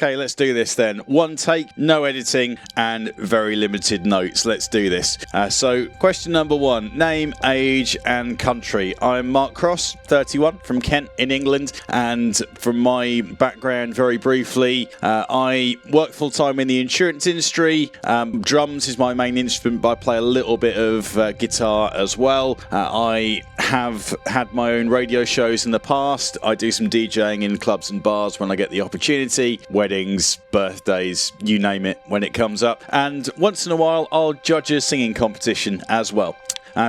Okay, let's do this then. One take, no editing, and very limited notes. Let's do this. So, question number 1. Name, age, and country. I'm Mark Cross, 31, from Kent in England. And from my background, very briefly, I work full-time in the insurance industry. Drums is my main instrument, but I play a little bit of guitar as well. I have had my own radio shows in the past. I do some DJing in clubs and bars when I get the opportunity. Weddings, birthdays, you name it when it comes up. And once in a while, I'll judge a singing competition as well.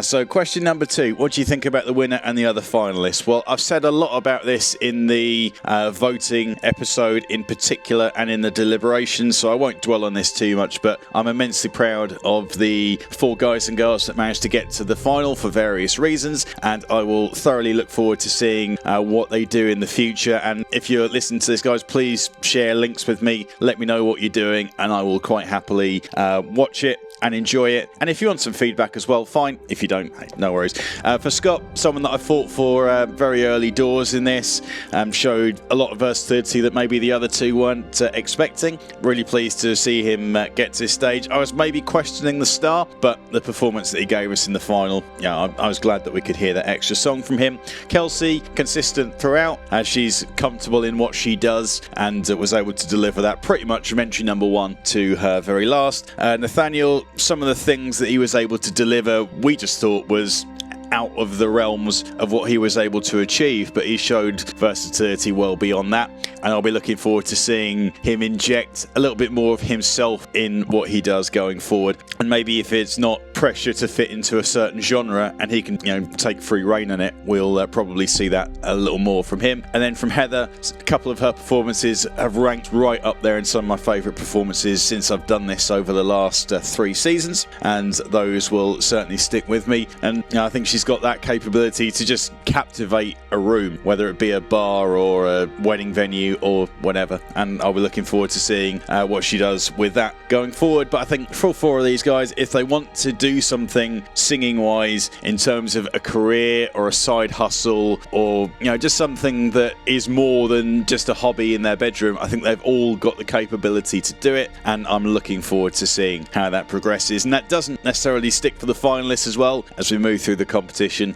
So question number 2, what do you think about the winner and the other finalists? Well, I've said a lot about this in the voting episode in particular and in the deliberations, so I won't dwell on this too much, but I'm immensely proud of the 4 guys and girls that managed to get to the final for various reasons, and I will thoroughly look forward to seeing what they do in the future. And if you're listening to this, guys, please share links with me, let me know what you're doing, and I will quite happily watch it and enjoy it. And if you want some feedback as well, fine. If you don't, hey, no worries. For Scott, someone that I fought for very early doors in this, showed a lot of versatility that maybe the other 2 weren't expecting. Really pleased to see him get to this stage. I was maybe questioning the star, but the performance that he gave us in the final, I was glad that we could hear that extra song from him. Kelsey, consistent throughout, as she's comfortable in what she does, and was able to deliver that pretty much from entry number 1 to her very last. Nathaniel, some of the things that he was able to deliver, we just thought was out of the realms of what he was able to achieve, but he showed versatility well beyond that, and I'll be looking forward to seeing him inject a little bit more of himself in what he does going forward. And maybe if it's not pressure to fit into a certain genre and he can take free rein on it, we'll probably see that a little more from him. And then from Heather, a couple of her performances have ranked right up there in some of my favourite performances since I've done this over the last 3 seasons, and those will certainly stick with me. And I think she's got that capability to just captivate a room, whether it be a bar or a wedding venue or whatever, and I'll be looking forward to seeing what she does with that going forward. But I think for all 4 of these guys, if they want to do something singing wise in terms of a career or a side hustle, or just something that is more than just a hobby in their bedroom, I think they've all got the capability to do it, and I'm looking forward to seeing how that progresses. And that doesn't necessarily stick for the finalists as well. As we move through the competition,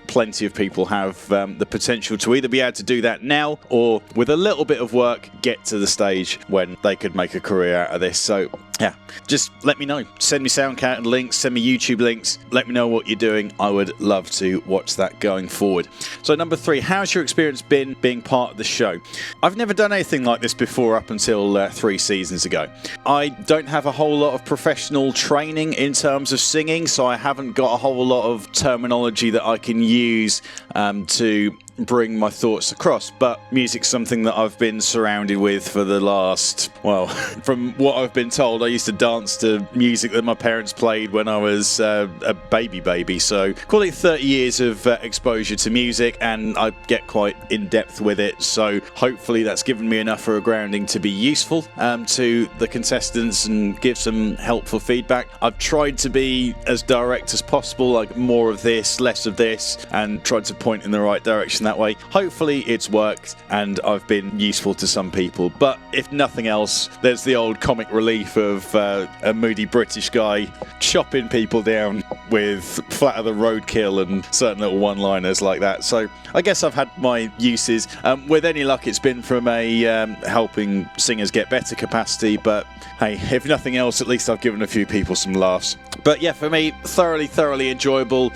plenty of people have the potential to either be able to do that now, or with a little bit of work get to the stage when they could make a career out of this. So yeah, just let me know. Send me SoundCloud links, send me YouTube links, let me know what you're doing. I would love to watch that going forward. So number 3, how's your experience been being part of the show? I've never done anything like this before up until 3 seasons ago. I don't have a whole lot of professional training in terms of singing, so I haven't got a whole lot of terminology that I can use to bring my thoughts across, but music's something that I've been surrounded with for the last, well, from what I've been told, I used to dance to music that my parents played when I was a baby, so call it 30 years of exposure to music, and I get quite in depth with it, so hopefully that's given me enough for a grounding to be useful to the contestants and give some helpful feedback. I've tried to be as direct as possible, like more of this, less of this, and tried to point in the right direction that way. Hopefully it's worked and I've been useful to some people, but if nothing else, there's the old comic relief of a moody British guy chopping people down with flat of the roadkill and certain little one-liners like that. So I guess I've had my uses. With any luck, it's been from a helping singers get better capacity, but hey, if nothing else, at least I've given a few people some laughs. But yeah, for me, thoroughly enjoyable.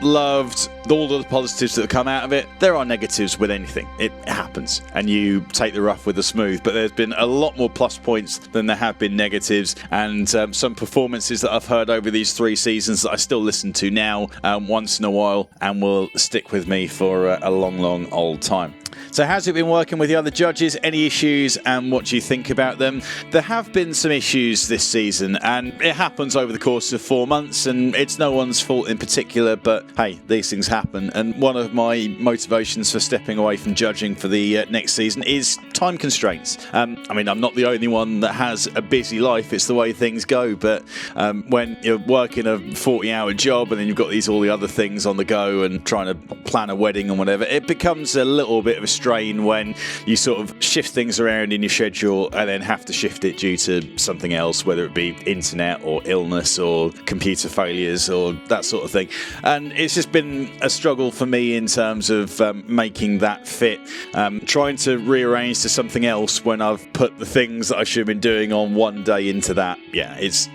Loved all of the positives that have come out of it. There are negatives with anything. It happens, and you take the rough with the smooth. But there's been a lot more plus points than there have been negatives, and some performances that I've heard over these 3 seasons that I still listen to now once in a while, and will stick with me for a long old time. So how's it been working with the other judges? Any issues, and what do you think about them? There have been some issues this season, and it happens over the course of 4 months, and it's no one's fault in particular, but hey, these things happen. And one of my motivations for stepping away from judging for the next season is time constraints. I mean, I'm not the only one that has a busy life. It's the way things go. But when you're working a 40-hour job and then you've got all the other things on the go and trying to plan a wedding and whatever, it becomes a little bit of a strain when you sort of shift things around in your schedule and then have to shift it due to something else, whether it be internet or illness or computer failures or that sort of thing. And it's just been a struggle for me in terms of making that fit, trying to rearrange to something else when I've put the things that I should have been doing on one day into that. Yeah, it's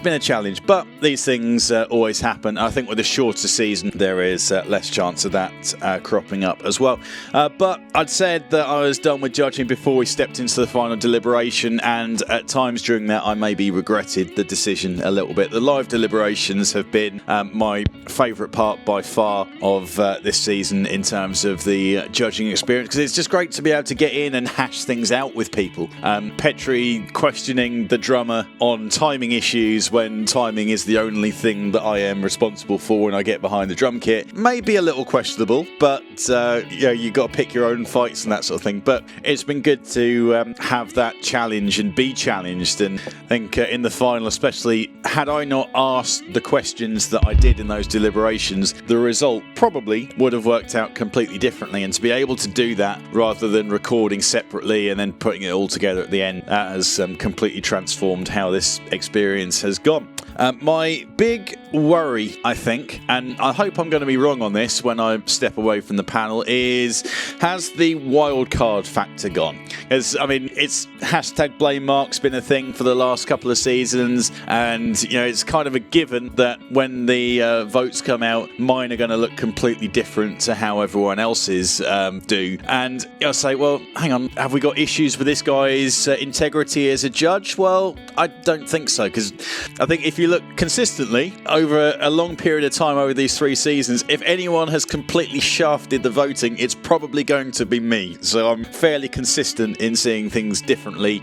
been a challenge, but these things always happen. I think with a shorter season there is less chance of that cropping up as well. But I'd said that I was done with judging before we stepped into the final deliberation, and at times during that I maybe regretted the decision a little bit. The live deliberations have been my favourite part by far of this season in terms of the judging experience, because it's just great to be able to get in and hash things out with people. Petri questioning the drummer on timing issues when timing is the only thing that I am responsible for when I get behind the drum kit may be a little questionable, but you got to pick your own fights and that sort of thing. But it's been good to have that challenge and be challenged, and I think in the final especially, had I not asked the questions that I did in those deliberations, the result probably would have worked out completely differently. And to be able to do that rather than recording separately and then putting it all together at the end, that has completely transformed how this experience has gone. My big worry, I think, and I hope I'm going to be wrong on this when I step away from the panel, is has the wildcard factor gone? Because, I mean, it's #BlameMark's been a thing for the last couple of seasons, and, it's kind of a given that when the votes come out, mine are going to look completely different to how everyone else's do. And I'll say, well, hang on, have we got issues with this guy's integrity as a judge? Well, I don't think so, because I think if you look consistently over a long period of time over these 3 seasons, if anyone has completely shafted the voting, it's probably going to be me. So I'm fairly consistent in seeing things differently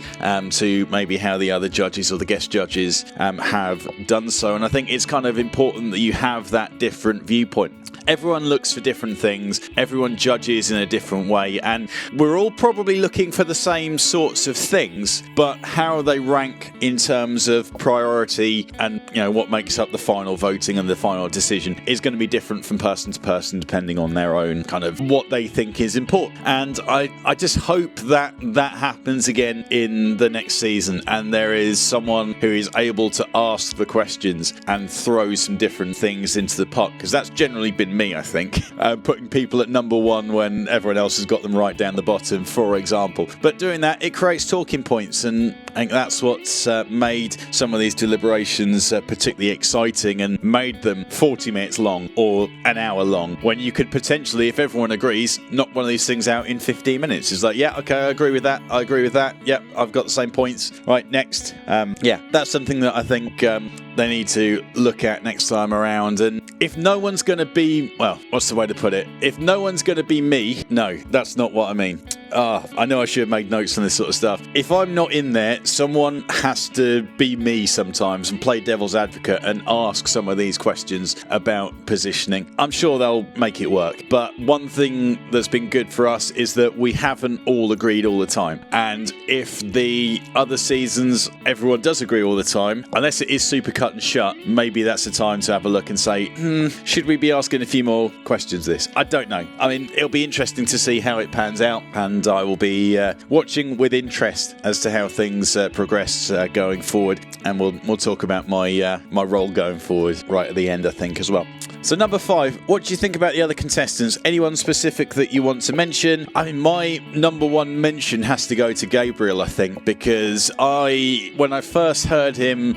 to maybe how the other judges or the guest judges have done so. And I think it's kind of important that you have that different viewpoint. Everyone looks for different things, everyone judges in a different way, and we're all probably looking for the same sorts of things, but how they rank in terms of priority and what makes up the final voting and the final decision is going to be different from person to person depending on their own kind of what they think is important. And I just hope that that happens again in the next season, and there is someone who is able to ask the questions and throw some different things into the pot, because that's generally been me, I think, putting people at number 1 when everyone else has got them right down the bottom, for example. But doing that, it creates talking points, and I think that's what's made some of these deliberations particularly exciting and made them 40 minutes long or an hour long, when you could potentially, if everyone agrees, knock one of these things out in 15 minutes. It's like, yeah, okay, I agree with that, yep, I've got the same points, right, next. That's something that I think they need to look at next time around. And if no one's going to be, well, what's the way to put it? If no one's going to be me, no, that's not what I mean. I know I should have made notes on this sort of stuff. If I'm not in there, someone has to be me sometimes and play devil's advocate and ask some of these questions about positioning. I'm sure they'll make it work. But one thing that's been good for us is that we haven't all agreed all the time. And if the other seasons, everyone does agree all the time, unless it is super cut and shut, maybe that's the time to have a look and say, should we be asking a few more questions this? I don't know. I mean, it'll be interesting to see how it pans out, and I will be watching with interest as to how things progress going forward, and we'll talk about my role going forward right at the end, I think, as well. So number 5, what do you think about the other contestants? Anyone specific that you want to mention? I mean, my number 1 mention has to go to Gabriel, I think, because when I first heard him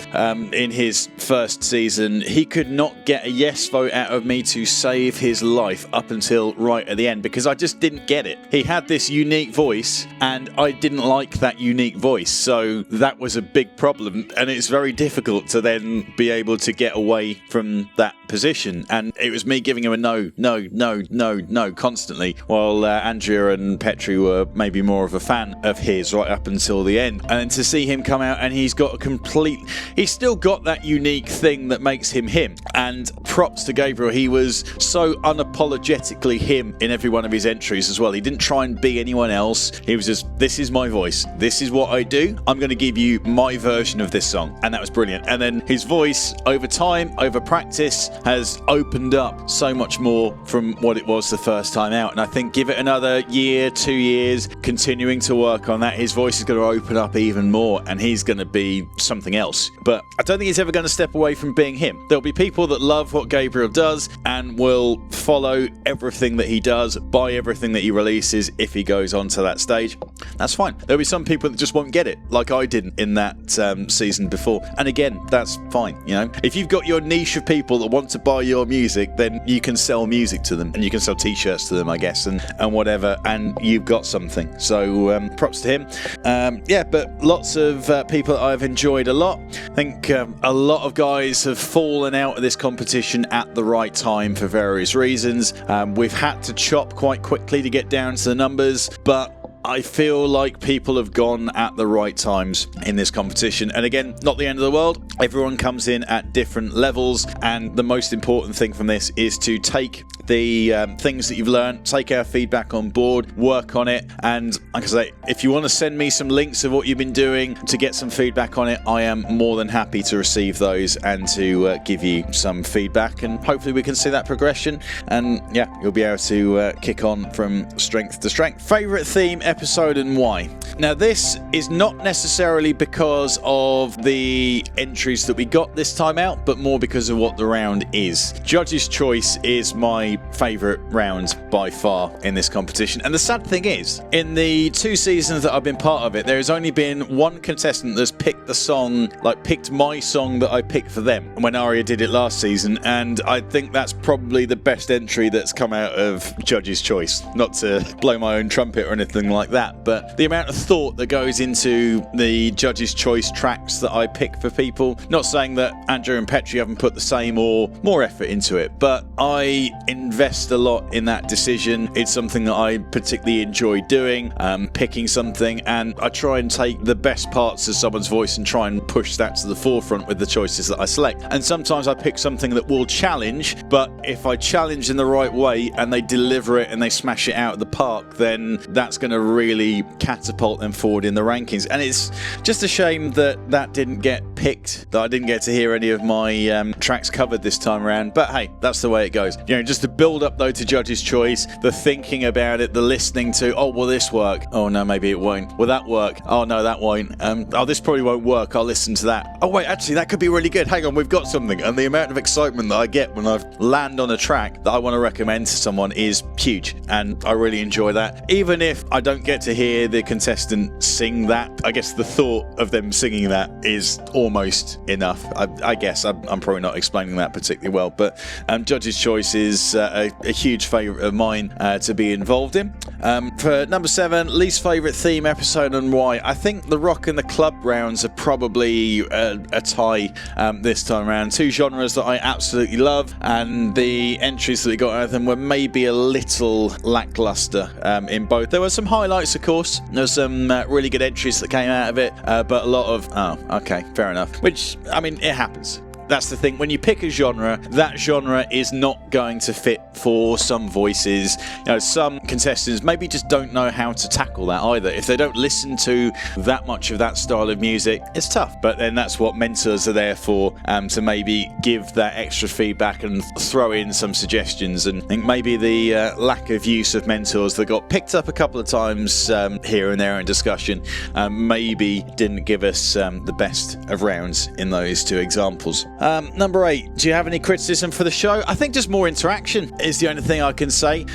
in his first season, he could not get a yes vote out of me to save his life up until right at the end, because I just didn't get it. He had this unique voice, and I didn't like that unique voice, so that was a big problem, and it's very difficult to then be able to get away from that position. and it was me giving him a no constantly, while Andrea and Petri were maybe more of a fan of his right up until the end. And to see him come out and he's still got that unique thing that makes him him. And props to Gabriel, he was so unapologetically him in every one of his entries as well. He didn't try and be anyone else. He was just, this is my voice, this is what I do, I'm going to give you my version of this song. And that was brilliant. And then his voice over time, over practice, has opened up so much more from what it was the first time out. And I think give it another year, 2 years, continuing to work on that, his voice is going to open up even more and he's going to be something else. But I don't think he's ever going to step away from being him. There'll be people that love what Gabriel does and will follow everything that he does, buy everything that he releases if he goes onto that stage. That's fine. There'll be some people that just won't get it, like I didn't in that season before. And again, that's fine. You know, if you've got your niche of people that want to buy your music, then you can sell music to them and you can sell t-shirts to them, I guess, and whatever, and you've got something. So props to him. Yeah, but lots of people that I've enjoyed a lot. I think a lot of guys have fallen out of this competition at the right time for various reasons. We've had to chop quite quickly to get down to the numbers, but I feel like people have gone at the right times in this competition. And again, not the end of the world. Everyone comes in at different levels, and the most important thing from this is to take the things that you've learned, take our feedback on board, work on it. And like I say, if you want to send me some links of what you've been doing to get some feedback on it, I am more than happy to receive those and to give you some feedback, and hopefully we can see that progression, and yeah, you'll be able to kick on from strength to strength. Favourite theme, episode, and why? Now, this is not necessarily because of the entries that we got this time out, but more because of what the round is. Judge's Choice is my favourite round by far in this competition, and the sad thing is, in the 2 seasons that I've been part of it, there has only been one contestant that's picked the song, like picked my song that I picked for them when Aria did it last season, and I think that's probably the best entry that's come out of Judge's Choice. Not to blow my own trumpet or anything like that, but the amount of thought that goes into the Judge's Choice tracks that I pick for people, not saying that Andrew and Petri haven't put the same or more effort into it, but I invest a lot in that decision. It's something that I particularly enjoy doing, picking something, and I try and take the best parts of someone's voice and try and push that to the forefront with the choices that I select. And sometimes I pick something that will challenge, but if I challenge in the right way and they deliver it and they smash it out of the park, then that's going to really catapult them forward in the rankings. And it's just a shame that that didn't get picked, that I didn't get to hear any of my tracks covered this time around, but hey, that's the way it goes. You know, just to build up though to Judge's Choice, the thinking about it, the listening to, oh, will this work? Oh no, maybe it won't. Will that work? Oh no, that won't. Oh, this probably won't work. I'll listen to that. Oh wait, actually that could be really good. Hang on, we've got something. And the amount of excitement that I get when I land on a track that I want to recommend to someone is huge, and I really enjoy that. Even if I don't get to hear the contestant sing that, I guess the thought of them singing that is almost enough. I guess I'm probably not explaining that particularly well, but Judge's Choice is a huge favourite of mine to be involved in. For number 7, least favourite theme, episode, and why? I think the rock and the club rounds are probably a tie this time around. 2 genres that I absolutely love, and the entries that we got out of them were maybe a little lackluster in both. There were some highlights, of course. There were some really good entries that came out of it, but a lot of, oh, okay, fair enough. Which, I mean, it happens. That's the thing. When you pick a genre, that genre is not going to fit for some voices. You know, some contestants maybe just don't know how to tackle that either. If they don't listen to that much of that style of music, it's tough. But then that's what mentors are there for, to maybe give that extra feedback and throw in some suggestions. And I think maybe the lack of use of mentors that got picked up a couple of times here and there in discussion maybe didn't give us the best of rounds in those 2 examples. Number 8, do you have any criticism for the show? I think just more interaction. is the only thing I can say.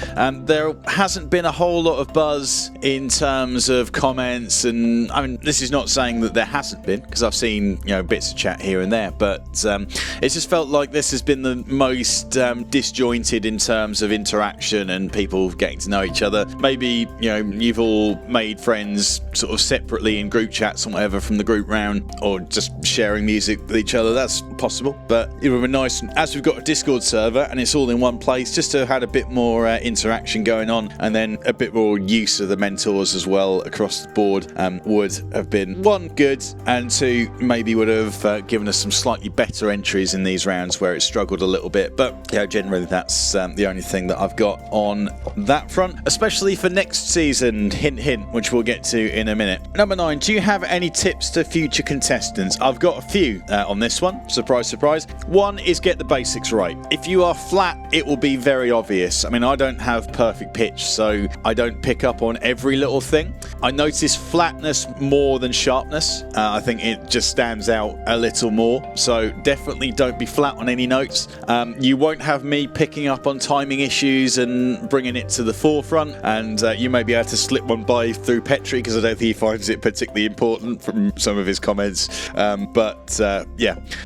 There hasn't been a whole lot of buzz in terms of comments, and I mean, this is not saying that there hasn't been, because I've seen bits of chat here and there, but it's just felt like this has been the most disjointed in terms of interaction and people getting to know each other. Maybe you've all made friends sort of separately in group chats and whatever from the group round, or just sharing music with each other. That's possible, but it would be nice, as we've got a Discord server and it's all in one place, just to have had a bit more interaction going on, and then a bit more use of the mentors as well across the board would have been, one, good, and two, maybe would have given us some slightly better entries in these rounds where it struggled a little bit. But generally that's the only thing that I've got on that front, especially for next season, hint hint, which we'll get to in a minute. Number 9, do you have any tips to future contestants? I've got a few on this one, surprise surprise. One is get the basics right. If you are flat, it will be very obvious. I mean, I don't have perfect pitch, so I don't pick up on every little thing. I notice flatness more than sharpness. I think it just stands out a little more, so definitely don't be flat on any notes. You won't have me picking up on timing issues and bringing it to the forefront, and you may be able to slip one by through Petri, because I don't think he finds it particularly important from some of his comments. But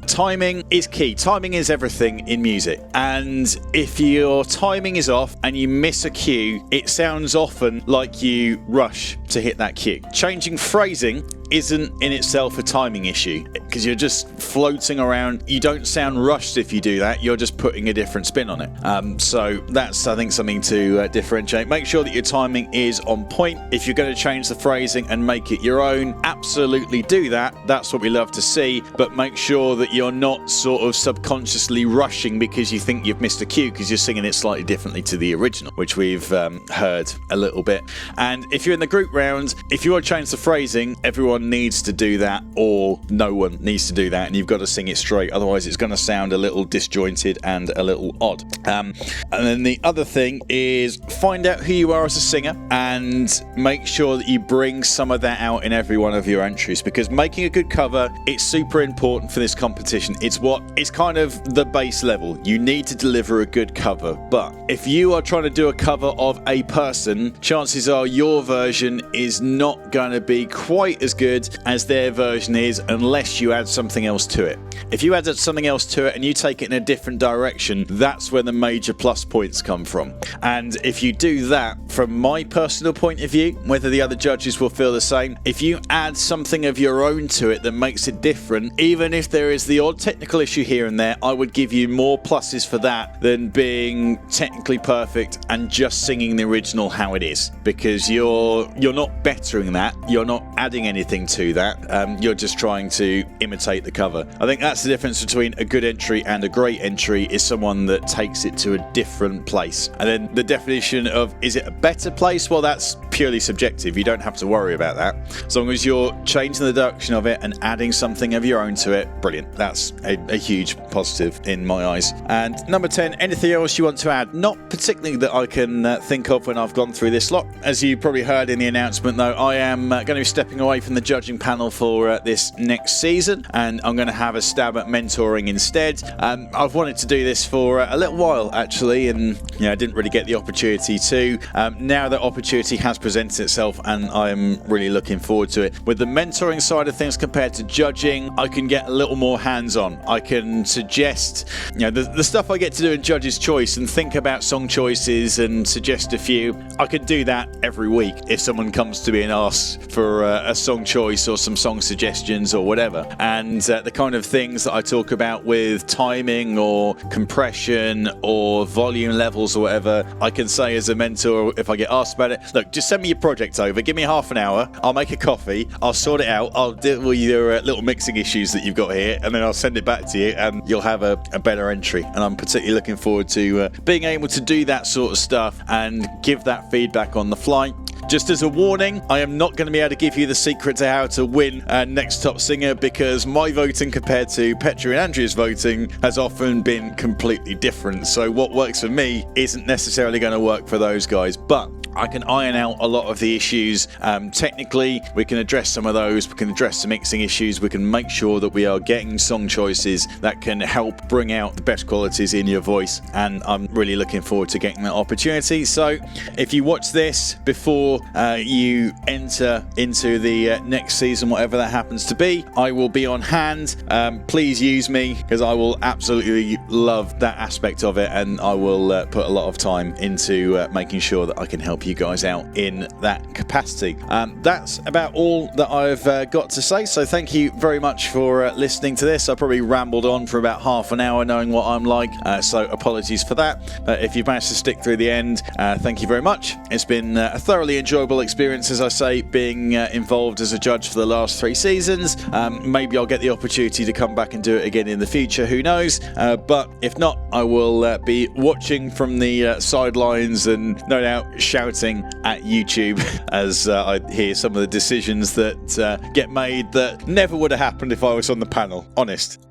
timing is key. Timing is everything in music, and if your timing is off and you miss a cue, it sounds often like you rush to hit that cue. Changing phrasing isn't in itself a timing issue, because you're just floating around. You don't sound rushed if you do that. You're just putting a different spin on it. So that's, I think, something to differentiate. Make sure that your timing is on point. If you're going to change the phrasing and make it your own, absolutely do that. That's what we love to see. But make sure that you're not sort of subconsciously rushing because you think you've missed a cue, because you're singing it slightly differently to the original, which we've heard a little bit. And if you're in the group round, if you want to change the phrasing, everyone needs to do that, or no one needs to do that, and you've got to sing it straight, otherwise it's going to sound a little disjointed and a little odd. And then the other thing is find out who you are as a singer and make sure that you bring some of that out in every one of your entries, because making a good cover, it's super important for this competition. It's kind of the base level. You need to deliver a good cover, but if you are trying to do a cover of a person, chances are your version is not going to be quite as good as their version is, unless you add something else to it. If you add something else to it and you take it in a different direction, that's where the major plus points come from. And if you do that, from my personal point of view, whether the other judges will feel the same, if you add something of your own to it that makes it different, even if there is the odd technical issue here and there, I would give you more pluses for that than being technically perfect and just singing the original how it is, because you're not bettering that, you're not adding anything to that, you're just trying to imitate the cover. I think that's the difference between a good entry and a great entry, is someone that takes it to a different place. And then the definition of, is it a better place? Well, that's purely subjective. You don't have to worry about that. As long as you're changing the direction of it and adding something of your own to it, brilliant. That's a huge positive in my eyes. And number 10, anything else you want to add? Not particularly that I can think of when I've gone through this lot. As you probably heard in the announcement, though, I am going to be stepping away from the judging panel for this next season, and I'm going to have a stab at mentoring instead. I've wanted to do this for a little while, actually, and I didn't really get the opportunity to. Now that opportunity has presented itself, and I'm really looking forward to it. With the mentoring side of things compared to judging, I can get a little more hands-on. I can suggest, the stuff I get to do in Judge's Choice and think about song choices and suggest a few. I could do that every week if someone comes to me and asks for a song choice or some song suggestions or whatever. And the kind of things that I talk about with timing or compression or volume levels or whatever, I can say as a mentor, if I get asked about it, look, just send me your project over, give me half an hour, I'll make a coffee, I'll sort it out, I'll deal with your little mixing issues that you've got here, and then I'll send it back to you, and you'll have a better entry. And I'm particularly looking forward to being able to do that sort of stuff and give that feedback on the fly. Just as a warning, I am not going to be able to give you the secret to how to win Next Top Singer, because my voting compared to Petra and Andrea's voting has often been completely different. So what works for me isn't necessarily going to work for those guys. But I can iron out a lot of the issues. Technically, we can address some of those. We can address some mixing issues. We can make sure that we are getting song choices that can help bring out the best qualities in your voice. And I'm really looking forward to getting that opportunity. So if you watch this before you enter into the next season, whatever that happens to be, I will be on hand. Please use me, because I will absolutely love that aspect of it, and I will put a lot of time into making sure that I can help you guys out in that capacity. That's about all that I've got to say, so thank you very much for listening to this. I probably rambled on for about half an hour knowing what I'm like, so apologies for that. But if you've managed to stick through the end, thank you very much. It's been a thoroughly enjoyable experience, as I say, being involved as a judge for the last 3 seasons. Maybe I'll get the opportunity to come back and do it again in the future, who knows. But if not, I will be watching from the sidelines and no doubt shouting at YouTube as I hear some of the decisions that get made that never would have happened if I was on the panel. Honest.